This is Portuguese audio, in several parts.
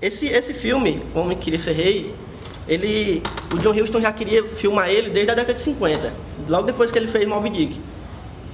Esse filme, O Homem que Queria Ser Rei, o John Huston já queria filmar ele desde a década de 50, logo depois que ele fez Moby Dick.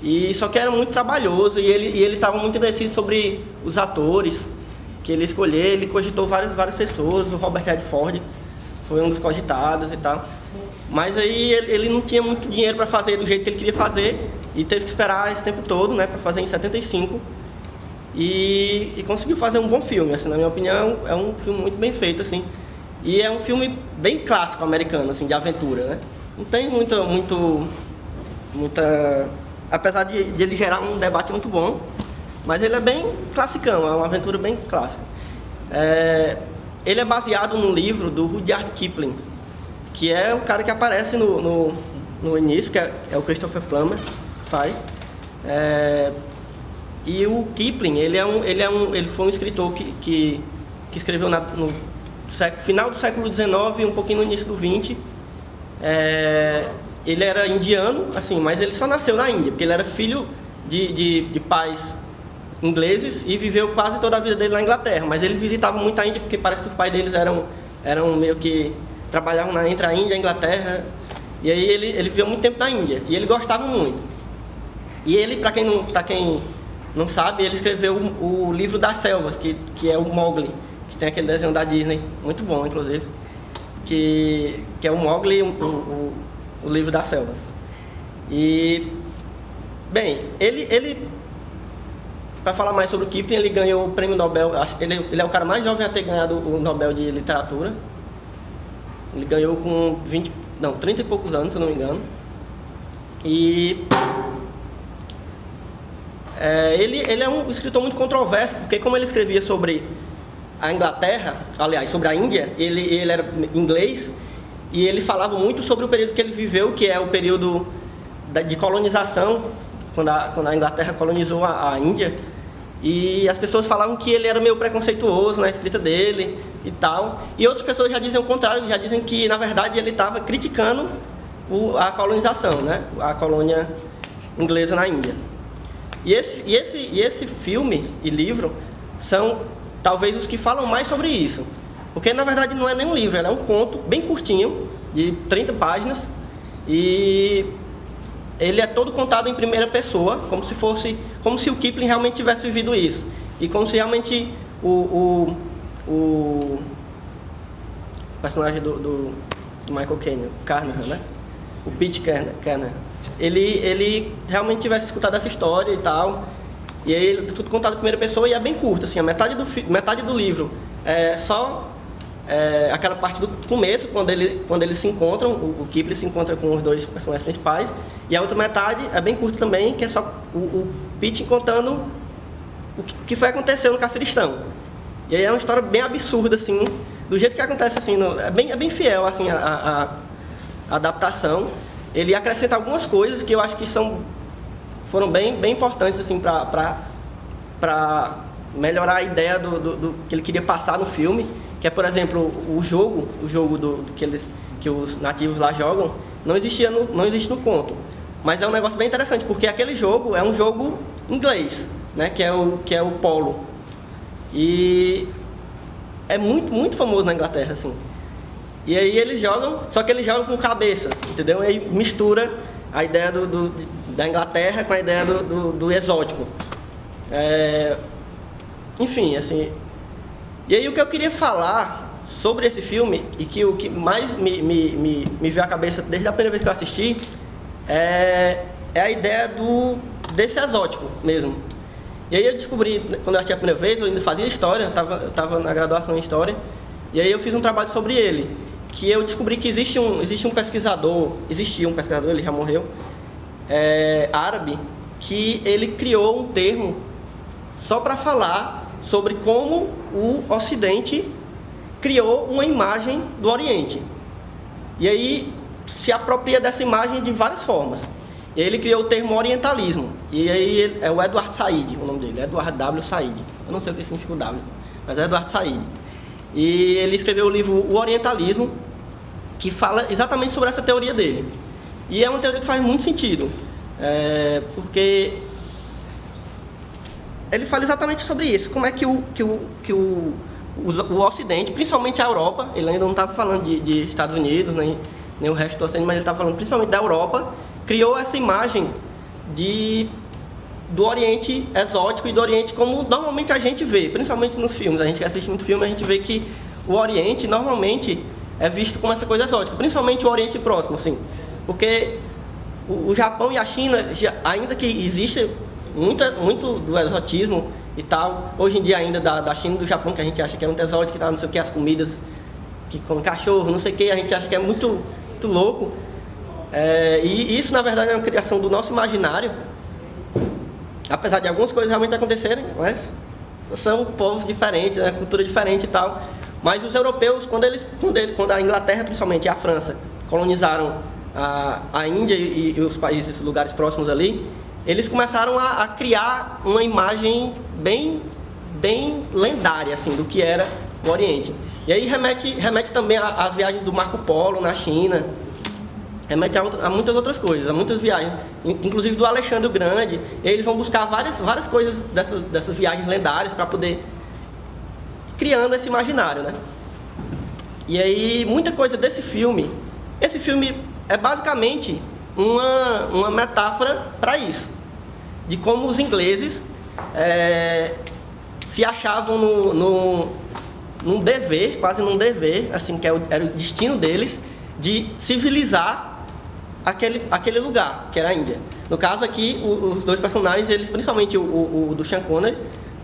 E só que era muito trabalhoso e ele estava muito indeciso sobre os atores que ele escolheu. Ele cogitou várias pessoas, o Robert Redford foi um dos cogitados e tal. Mas aí ele não tinha muito dinheiro para fazer do jeito que ele queria fazer e teve que esperar esse tempo todo, né, para fazer em 75. E conseguiu fazer um bom filme, assim, na minha opinião, é um filme muito bem feito, assim. E é um filme bem clássico americano, assim, de aventura, né? Não tem muita... Apesar de ele gerar um debate muito bom, mas ele é bem classicão, é uma aventura bem clássica. Ele é baseado num livro do Rudyard Kipling, que é o cara que aparece no início, que é o Christopher Plummer, faz. E o Kipling, ele foi um escritor que escreveu no final do século XIX e um pouquinho no início do XX. Ele era indiano, assim, mas ele só nasceu na Índia, porque ele era filho de pais ingleses e viveu quase toda a vida dele na Inglaterra. Mas ele visitava muito a Índia, porque parece que os pais deles eram meio que trabalhavam entre a Índia e a Inglaterra. E aí ele viveu muito tempo na Índia, e ele gostava muito. E ele, para quem não sabe, ele escreveu o livro das selvas, que é o Mowgli, que tem aquele desenho da Disney, muito bom, inclusive, que é o Mowgli, o livro das selvas. E, bem, ele para falar mais sobre o Kipling, ele ganhou o prêmio Nobel, ele é o cara mais jovem a ter ganhado o Nobel de Literatura. Ele ganhou com 30 e poucos anos, se eu não me engano. E... Ele é um escritor muito controverso, porque como ele escrevia sobre a Inglaterra, aliás, sobre a Índia, ele era inglês, e ele falava muito sobre o período que ele viveu, que é o período de colonização, quando a Inglaterra colonizou a Índia, e as pessoas falavam que ele era meio preconceituoso na escrita dele e tal, e outras pessoas já dizem o contrário, já dizem que, na verdade, ele estava criticando a colonização, né? A colônia inglesa na Índia. E esse filme e livro são talvez os que falam mais sobre isso. Porque na verdade não é nem um livro, é um conto bem curtinho, de 30 páginas. E ele é todo contado em primeira pessoa, como se o Kipling realmente tivesse vivido isso. E como se realmente o personagem do Michael Carnahan, né? O Pete Carnahan. Ele realmente tivesse escutado essa história e tal. E aí tudo contado em primeira pessoa e é bem curto, assim, a metade do livro é só aquela parte do começo, quando eles se encontram, o Kipling se encontra com os dois personagens principais, e a outra metade é bem curta também, que é só o Pete contando o que foi acontecendo no Cafiristan. E aí é uma história bem absurda, assim, do jeito que acontece, assim, é bem fiel, assim, a adaptação. Ele acrescenta algumas coisas que eu acho que foram bem importantes, assim, para melhorar a ideia do que ele queria passar no filme, que é, por exemplo, o jogo que os nativos lá jogam, não existe no conto. Mas é um negócio bem interessante, porque aquele jogo é um jogo inglês, né, que é o polo. E é muito, muito famoso na Inglaterra, assim. E aí eles jogam, só que eles jogam com cabeças, entendeu? Aí mistura a ideia da Inglaterra com a ideia do exótico. Enfim, assim... E aí o que eu queria falar sobre esse filme, e que o que mais me veio à cabeça desde a primeira vez que eu assisti, é a ideia desse exótico mesmo. E aí eu descobri, quando eu assisti a primeira vez, eu ainda fazia história, eu estava na graduação em história, e aí eu fiz um trabalho sobre ele, que eu descobri que existia um pesquisador, ele já morreu, árabe, que ele criou um termo só para falar sobre como o Ocidente criou uma imagem do Oriente. E aí se apropria dessa imagem de várias formas. E aí ele criou o termo orientalismo. E aí é o Edward Said, o nome dele, Edward W. Said. Eu não sei o que significa o W, mas é Edward Said. E ele escreveu o livro O Orientalismo, que fala exatamente sobre essa teoria dele. E é uma teoria que faz muito sentido, porque ele fala exatamente sobre isso, como é que o Ocidente, principalmente a Europa, ele ainda não estava falando de Estados Unidos, nem o resto do Ocidente, mas ele estava falando principalmente da Europa, criou essa imagem do Oriente exótico e do Oriente como normalmente a gente vê, principalmente nos filmes. A gente que assiste muito filme, a gente vê que o Oriente normalmente é visto como essa coisa exótica, principalmente o Oriente Próximo, assim, porque o Japão e a China, ainda que existe muito do exotismo e tal, hoje em dia ainda da China e do Japão, que a gente acha que é muito exótico e tal, não sei o que, as comidas que com cachorro, não sei o que, a gente acha que é muito louco, e isso na verdade é uma criação do nosso imaginário, apesar de algumas coisas realmente acontecerem, mas são povos diferentes, né, cultura diferente e tal. Mas os europeus, quando a Inglaterra principalmente e a França colonizaram a Índia e os países, lugares próximos ali, eles começaram a criar uma imagem bem lendária assim, do que era o Oriente. E aí remete também às viagens do Marco Polo na China, remete a muitas outras coisas, a muitas viagens, inclusive do Alexandre o Grande. Eles vão buscar várias coisas dessas viagens lendárias para poder criando esse imaginário, né? E aí muita coisa desse filme, esse filme é basicamente uma metáfora para isso, de como os ingleses se achavam num dever, quase num dever, assim, que era o destino deles, de civilizar aquele lugar, que era a Índia. No caso aqui, os dois personagens, eles, principalmente o do Sean Connery,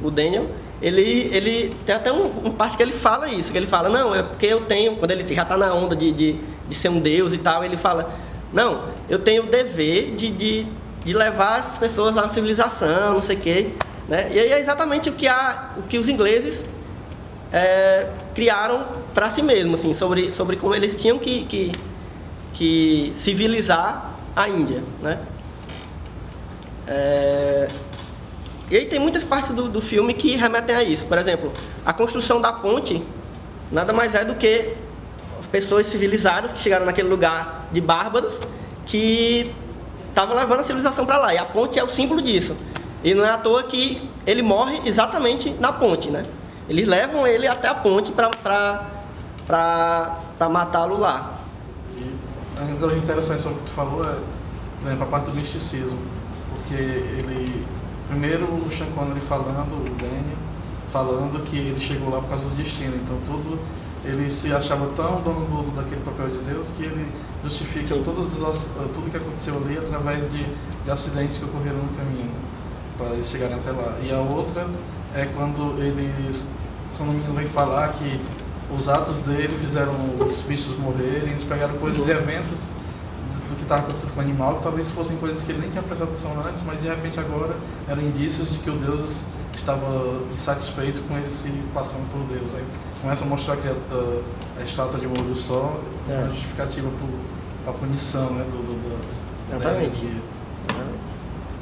o Daniel, ele tem até uma parte que ele fala isso, que ele fala, não, é porque eu tenho, quando ele já está na onda de ser um deus e tal, ele fala, não, eu tenho o dever de levar as pessoas à civilização, não sei o quê, né? E aí é exatamente o que os ingleses criaram para si mesmos, assim, sobre como eles tinham que civilizar a Índia, né? E aí tem muitas partes do filme que remetem a isso. Por exemplo, a construção da ponte nada mais é do que pessoas civilizadas que chegaram naquele lugar de bárbaros que estavam levando a civilização para lá. E a ponte é o símbolo disso. E não é à toa que ele morre exatamente na ponte, né? Eles levam ele até a ponte para matá-lo lá. E uma coisa interessante sobre o que tu falou é, por exemplo, a parte do misticismo. Porque ele... Primeiro o Sean Connery falando, o Daniel, falando que ele chegou lá por causa do destino. Então ele se achava tão dono daquele papel de Deus que ele justifica tudo que aconteceu ali através de acidentes que ocorreram no caminho, para eles chegarem até lá. E a outra é quando o menino vem falar que os atos dele fizeram os bichos morrerem, eles pegaram coisas e eventos do que estava acontecendo com o animal, que talvez fossem coisas que ele nem tinha prestado atenção antes, mas de repente agora eram indícios de que o Deus estava insatisfeito com ele se passando por Deus. Aí começa a mostrar que a estátua de um olho só é uma justificativa para a punição, né, da heresia.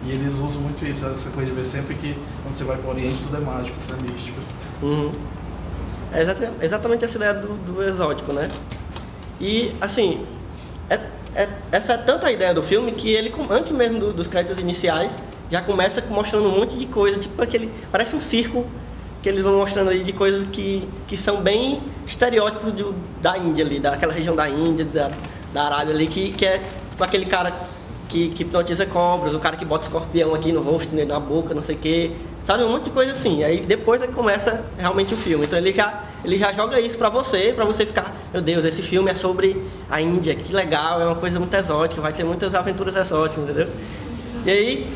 E eles usam muito isso, essa coisa de ver sempre que quando você vai para o Oriente tudo é mágico, tudo é místico. Uhum. É exatamente essa ideia do exótico, né? E, assim, essa é tanta a ideia do filme que ele, antes mesmo dos créditos iniciais, já começa mostrando um monte de coisa, tipo parece um circo que eles vão mostrando aí de coisas que são bem estereótipos da Índia ali, daquela região da Índia, da Arábia ali, que é aquele cara que hipnotiza cobras, o cara que bota escorpião aqui no rosto, na boca, não sei o que, sabe, um monte de coisa assim. Aí depois começa realmente o filme. Então ele já joga isso pra você ficar, meu Deus, esse filme é sobre a Índia, que legal, é uma coisa muito exótica, vai ter muitas aventuras exóticas, entendeu? E aí,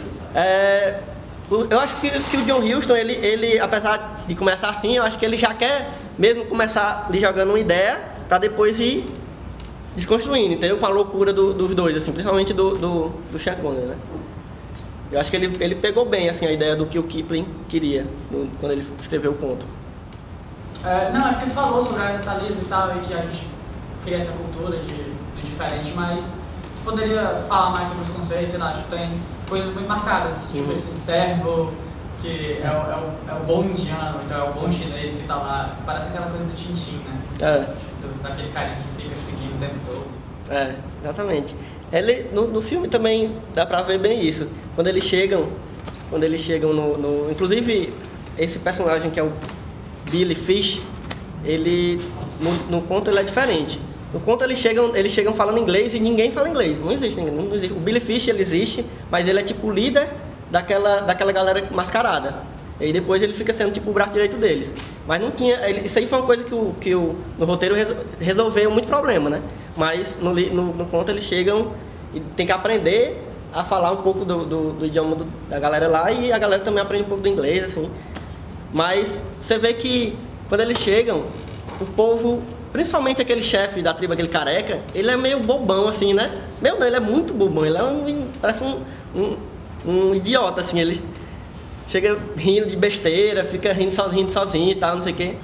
eu acho que o John Huston, ele, apesar de começar assim, eu acho que ele já quer mesmo começar lhe jogando uma ideia pra depois ir desconstruindo, entendeu? Com a loucura dos dois, assim, principalmente do Sean Connery, né? Eu acho que ele pegou bem, assim, a ideia do que o Kipling queria quando ele escreveu o conto. Não, é porque tu falou sobre o orientalismo e tal, e que a gente cria essa cultura do diferente, mas tu poderia falar mais sobre os conceitos, sei lá, tu tem coisas muito marcadas, tipo esse servo, que é o bom indiano, então é o bom chinês que tá lá, parece aquela coisa do Tintin, né? Daquele carinha que fica seguindo tempo todo. Exatamente. Ele, no filme também dá pra ver bem isso. Quando eles chegam no... Inclusive, esse personagem que é o Billy Fish, ele, no conto ele é diferente. No conto eles chegam falando inglês e ninguém fala inglês. Não existe. O Billy Fish, ele existe, mas ele é tipo o líder daquela galera mascarada. E depois ele fica sendo tipo o braço direito deles. Mas não tinha... Isso aí foi uma coisa que no roteiro resolveu muito problema, né? Mas no conto eles chegam e tem que aprender a falar um pouco do idioma da galera lá, e a galera também aprende um pouco do inglês, assim. Mas você vê que quando eles chegam, o povo, principalmente aquele chefe da tribo, aquele careca, ele é meio bobão, assim, né? Não, ele é muito bobão, ele parece um idiota, assim, ele chega rindo de besteira, fica rindo sozinho e tal, não sei o quê.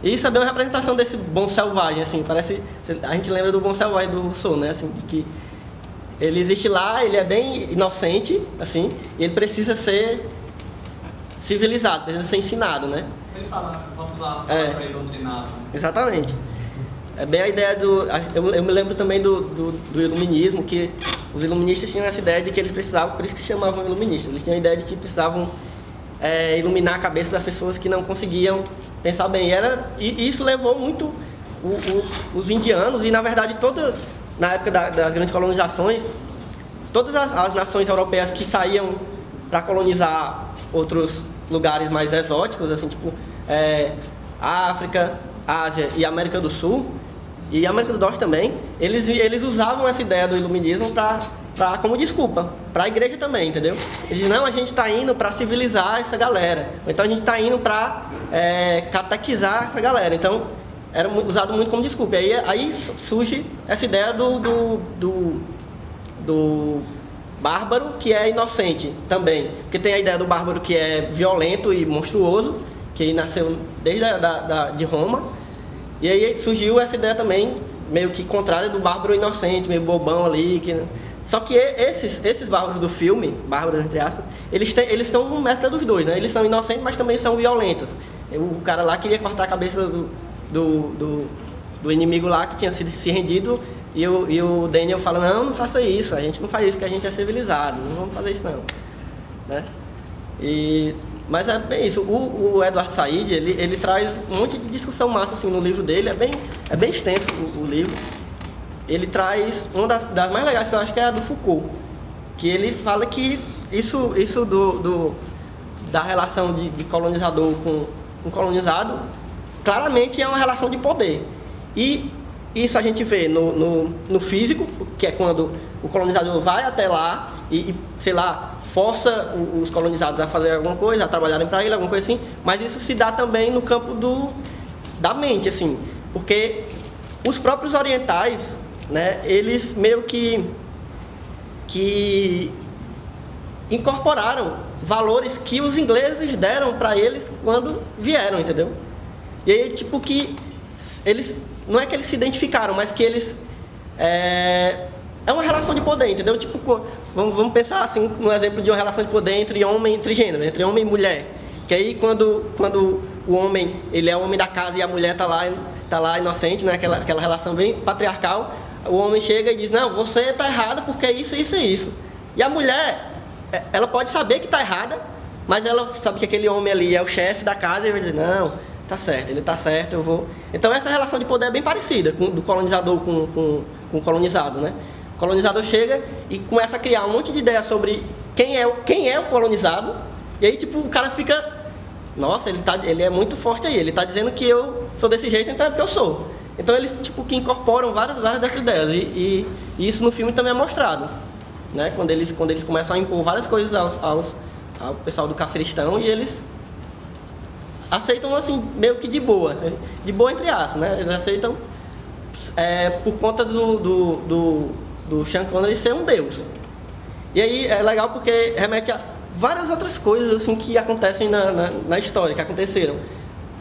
E isso é bem uma representação desse bom selvagem, assim, parece... A gente lembra do bom selvagem do Rousseau, né, assim, de que ele existe lá, ele é bem inocente, assim, e ele precisa ser civilizado, precisa ser ensinado, né? Ele fala, vamos lá, para ele doutrinado. Exatamente. É bem a ideia do... Eu me lembro também do iluminismo, que os iluministas tinham essa ideia de que eles precisavam, por isso que chamavam iluministas, eles tinham a ideia de que precisavam iluminar a cabeça das pessoas que não conseguiam pensar bem. E isso levou muito os indianos, e na verdade na época das grandes colonizações, todas as nações europeias que saíam para colonizar outros lugares mais exóticos, assim, tipo África, Ásia e América do Sul, e América do Norte também, eles usavam essa ideia do iluminismo como desculpa, para a igreja também, entendeu? Eles dizem, não, a gente está indo para civilizar essa galera, ou então a gente está indo para catequizar essa galera, então era usado muito como desculpa. Aí surge essa ideia do bárbaro que é inocente também, porque tem a ideia do bárbaro que é violento e monstruoso, que nasceu desde de Roma, e aí surgiu essa ideia também, meio que contrária do bárbaro inocente, meio bobão ali, Só que esses bárbaros do filme, bárbaros entre aspas, eles são uma mescla dos dois, né? Eles são inocentes, mas também são violentos. O cara lá queria cortar a cabeça do inimigo lá que tinha se rendido, e o Daniel fala, não faça isso, a gente não faz isso porque a gente é civilizado, não vamos fazer isso não, né? Mas é bem isso. O Edward Said, ele traz um monte de discussão massa assim, no livro dele, é bem extenso o livro. Ele traz uma das mais legais, que eu acho que é a do Foucault, que ele fala que isso da relação de colonizador com colonizado, claramente é uma relação de poder. E isso a gente vê no físico, que é quando o colonizador vai até lá e sei lá, força os colonizados a fazer alguma coisa, a trabalharem para ele, alguma coisa assim, mas isso se dá também no campo da mente, assim, porque os próprios orientais, né, eles meio que incorporaram valores que os ingleses deram para eles quando vieram, entendeu? E aí, tipo, que eles, não é que eles se identificaram, mas que eles... É uma relação de poder, entendeu? Tipo, vamos pensar assim, no exemplo de uma relação de poder entre gênero, entre homem e mulher. Que aí, quando o homem, ele é o homem da casa e a mulher tá lá inocente, né? Aquela relação bem patriarcal, o homem chega e diz, não, você tá errada porque é isso, isso e isso. E a mulher, ela pode saber que tá errada, mas ela sabe que aquele homem ali é o chefe da casa e vai dizer, não, tá certo, ele tá certo, eu vou... Então essa relação de poder é bem parecida do colonizador com o colonizado, né? O colonizador chega e começa a criar um monte de ideias sobre quem é o colonizado, e aí tipo o cara fica, nossa, ele é muito forte aí, ele tá dizendo que eu sou desse jeito, então é porque eu sou. Então eles tipo que incorporam várias dessas ideias, e isso no filme também é mostrado, né? Quando eles começam a impor várias coisas ao pessoal do Cafiristão, e eles aceitam assim, meio que de boa entre aspas, né? Eles aceitam por conta do Sean Connery ser um deus. E aí é legal porque remete a várias outras coisas assim que acontecem na história, que aconteceram.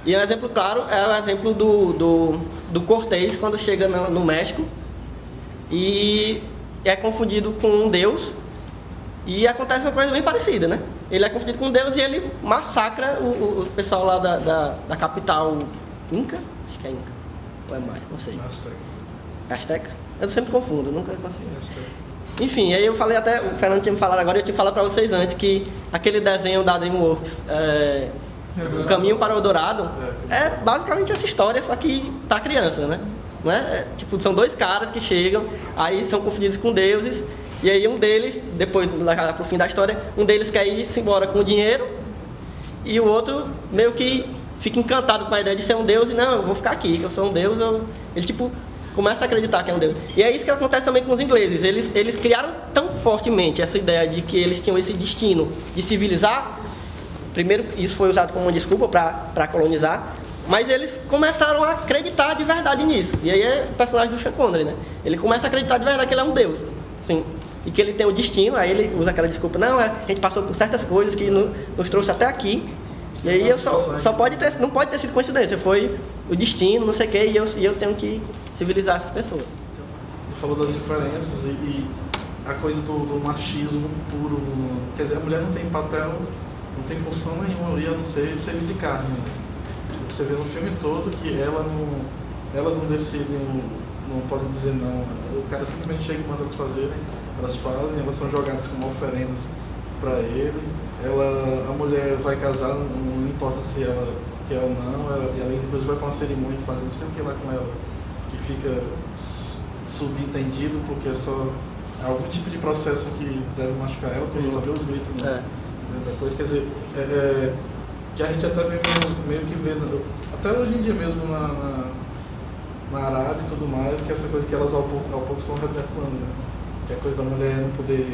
E um exemplo claro é o exemplo do Cortés, quando chega no México e é confundido com um deus, e acontece uma coisa bem parecida, né? Ele é confundido com um deus e ele massacra o pessoal lá da capital Inca, acho que é Inca, ou é mais, não sei. Azteca. Eu sempre confundo, nunca consigo. Enfim, aí eu falei até, o Fernando tinha me falado agora, eu tinha falado pra vocês antes que aquele desenho da DreamWorks, O Caminho para o Eldorado, é basicamente essa história, só que pra criança, né? Não é? Tipo, são dois caras que chegam, aí são confundidos com deuses, e aí um deles, depois, lá pro fim da história, um deles quer ir embora com o dinheiro, e o outro meio que fica encantado com a ideia de ser um deus, e não, eu vou ficar aqui, que eu sou um deus, ele tipo começa a acreditar que é um deus. E é isso que acontece também com os ingleses, eles criaram tão fortemente essa ideia de que eles tinham esse destino de civilizar. Primeiro, isso foi usado como uma desculpa para colonizar, mas eles começaram a acreditar de verdade nisso. E aí é o personagem do Sean Connery, né? Ele começa a acreditar de verdade que ele é um deus, sim, e que ele tem o destino. Aí ele usa aquela desculpa, não, a gente passou por certas coisas que nos trouxe até aqui, e aí não pode ter sido coincidência, foi o destino, não sei o que, e eu tenho que civilizar essas pessoas. Você falou das diferenças e a coisa do machismo puro, quer dizer, a mulher não tem papel, não tem função nenhuma ali, a não ser servir de carne. Você vê no filme todo que elas não decidem, não podem dizer não. O cara simplesmente chega e manda elas fazerem, elas fazem, elas são jogadas como oferendas para ele. A mulher vai casar, não importa se ela quer ou não, ela inclusive vai para uma cerimônia e faz não sei o que lá com ela, que fica subentendido porque é só algum tipo de processo que deve machucar ela, porque resolveu os gritos, né? Depois, quer dizer, que a gente até meio que vê, até hoje em dia mesmo na Arábia e tudo mais, que essa coisa que elas ao pouco estão redequando, né? Que é a coisa da mulher não poder,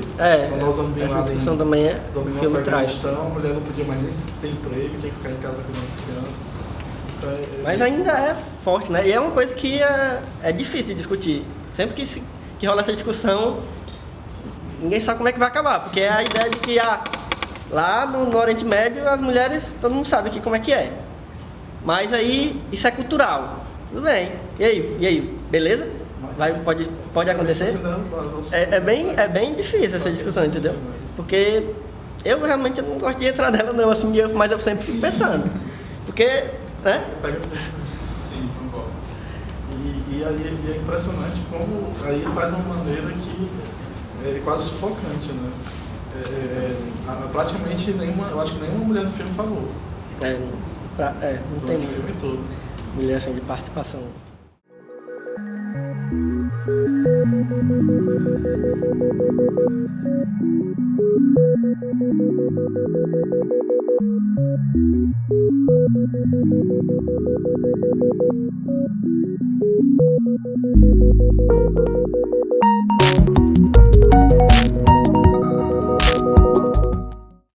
quando nós vamos essa discussão também é dominar o Afeganistão, a mulher não podia mais nem ter emprego, tinha que ficar em casa cuidando das crianças. Então, mas ainda é forte, né? E é uma coisa que é difícil de discutir. Sempre que rola essa discussão, ninguém sabe como é que vai acabar, porque é a ideia de que lá no Oriente Médio as mulheres, todo mundo sabe aqui como é que é. Mas aí isso é cultural. Tudo bem. E aí, beleza? Pode acontecer? É bem difícil essa discussão, entendeu? Porque eu realmente não gosto de entrar nela não, assim, mas eu sempre fico pensando. Porque, né? Sim, concordo. E aí é impressionante como aí está de uma maneira que é quase sufocante, né? Praticamente eu acho que nenhuma mulher no filme falou. Não tem filme todo. Mulher assim de participação.